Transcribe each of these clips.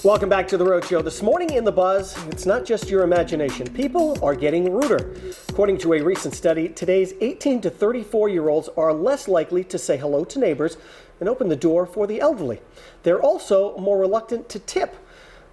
Welcome back to The Rhode Show. This morning in The Buzz, it's not just your imagination. People are getting ruder. According to a recent study, today's 18 to 34-year-olds are less likely to say hello to neighbors and open the door for the elderly. They're also more reluctant to tip.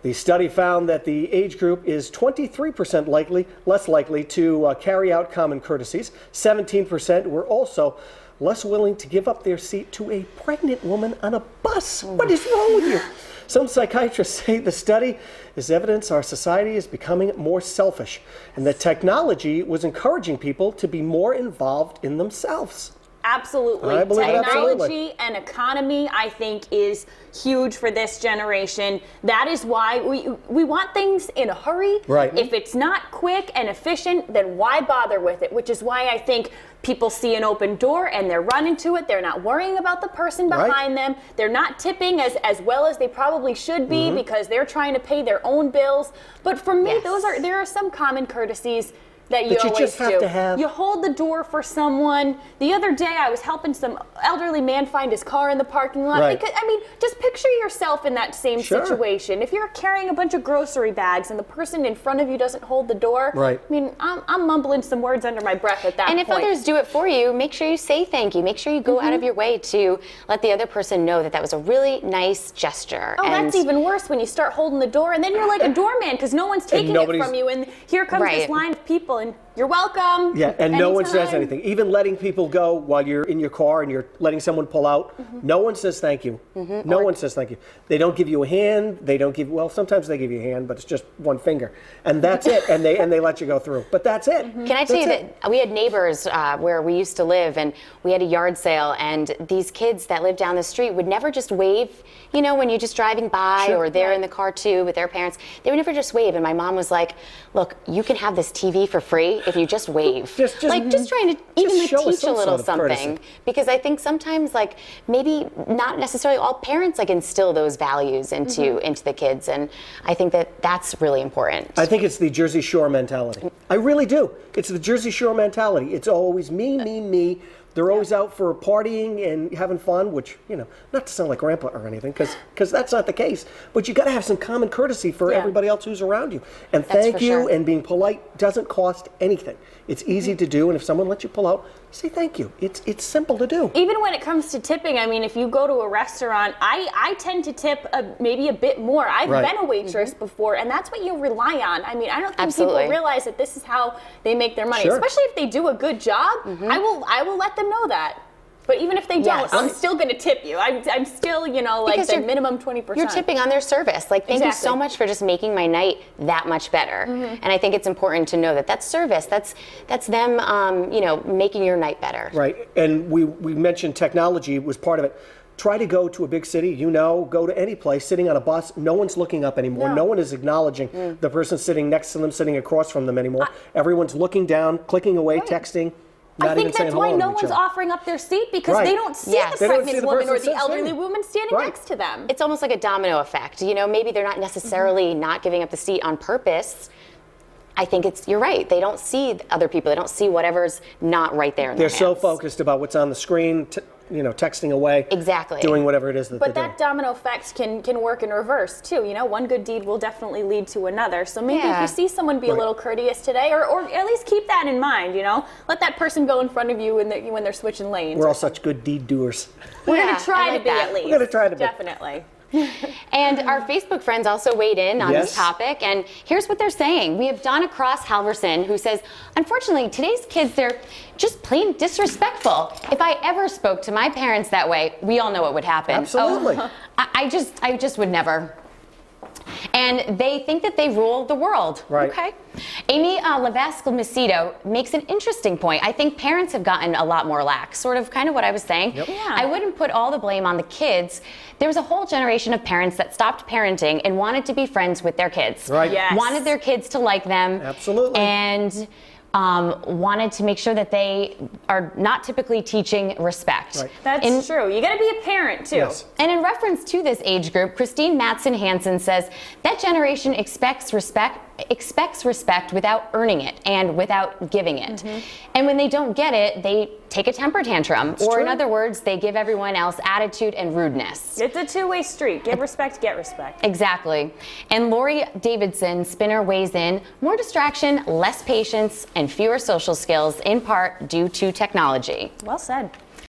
The study found that the age group is 23% less likely to carry out common courtesies. 17% were also less willing to give up their seat to a pregnant woman on a bus. What is wrong with you? Some psychiatrists say the study is evidence our society is becoming more selfish and that technology was encouraging people to be more involved in themselves. Absolutely. Technology and economy, I think, is huge for this generation. That is why we want things in a hurry. Right. If it's not quick and efficient, then why bother with it? Which is why I think people see an open door and they're running to it. They're not worrying about the person behind them. They're not tipping as well as they probably should be because they're trying to pay their own bills. But for me, there are some common courtesies that you always just have do. to have. You hold the door for someone. The other day, I was helping some elderly man find his car in the parking lot. Right. Because, I mean, just picture yourself in that same situation. If you're carrying a bunch of grocery bags and the person in front of you doesn't hold the door, I mean, I'm mumbling some words under my breath at that point. And if others do it for you, make sure you say thank you. Make sure you go out of your way to let the other person know that that was a really nice gesture. Oh, that's even worse when you start holding the door and then you're like a doorman because no one's taking it from you. And here comes this line of people and you're welcome. Yeah, and no one says anything. Even letting people go while you're in your car and you're letting someone pull out, no one says thank you. No one says thank you. They don't give you a hand. They don't give, well, sometimes they give you a hand, but it's just one finger. And that's it. And they let you go through. But that's it. Can I tell you that we had neighbors where we used to live and we had a yard sale and these kids that lived down the street would never just wave, you know, when you're just driving by or they're in the car too with their parents. They would never just wave. And my mom was like, look, you can have this TV for free if you just wave. just trying to even teach a little something. Because I think sometimes maybe not necessarily all parents instill those values into the kids. And I think that that's really important. I think it's the Jersey Shore mentality. I really do. It's the Jersey Shore mentality. It's always me, me, me. They're always out for partying and having fun, which, you know, not to sound like grandpa or anything, because that's not the case. But you got to have some common courtesy for everybody else who's around you. And thank you and being polite doesn't cost anything. It's easy to do, and if someone lets you pull out, say thank you. It's simple to do. Even when it comes to tipping, I mean, if you go to a restaurant, I tend to tip maybe a bit more. I've been a waitress before, and that's what you rely on. I mean, I don't think people realize that this is how they make their money, especially if they do a good job. I will let them know that. But even if they don't, I'm still going to tip you. I'm still, you know, like the minimum 20%. You're tipping on their service. Like, thank you so much for just making my night that much better. And I think it's important to know that that's service. That's them, you know, making your night better. Right. And we mentioned technology was part of it. Try to go to a big city, you know, go to any place, sitting on a bus, no one's looking up anymore. No one is acknowledging the person sitting next to them, sitting across from them anymore. Everyone's looking down, clicking away, texting. I think that's why no one's offering up their seat because they don't see the pregnant woman or the elderly woman standing next to them. It's almost like a domino effect. You know, maybe they're not necessarily not giving up the seat on purpose. I think you're right. They don't see other people. They don't see whatever's not right there in their hands. They're so focused about what's on the screen, you know, texting away. Exactly. Doing whatever it is that they're doing. But that domino effect can work in reverse too. You know, one good deed will definitely lead to another. So maybe if you see someone be a little courteous today, or at least keep that in mind, you know, let that person go in front of you when they're switching lanes. We're all such good deed doers. We're going to try to be at least. We're going to try to be. Definitely. And our Facebook friends also weighed in on this topic, and here's what they're saying. We have Donna Cross Halverson, who says, unfortunately, today's kids, they're just plain disrespectful. If I ever spoke to my parents that way, we all know what would happen. Absolutely. I just would never. And they think that they rule the world. Right. Okay. Amy Levasque-Macedo makes an interesting point. I think parents have gotten a lot more lax, sort of kind of what I was saying. Yep. Yeah. I wouldn't put all the blame on the kids. There was a whole generation of parents that stopped parenting and wanted to be friends with their kids. Right. Yes. Wanted their kids to like them. Absolutely. And wanted to make sure that they are not typically teaching respect. Right. That's true. You got to be a parent too. Yes. And in reference to this age group, Christine Matson Hansen says that generation expects respect expects respect without earning it and without giving it. And when they don't get it, they take a temper tantrum. In other words, they give everyone else attitude and rudeness. It's a two-way street. Give respect, get respect. Exactly. And Lori Davidson, spinner, weighs in, more distraction, less patience, and fewer social skills, in part due to technology. Well said.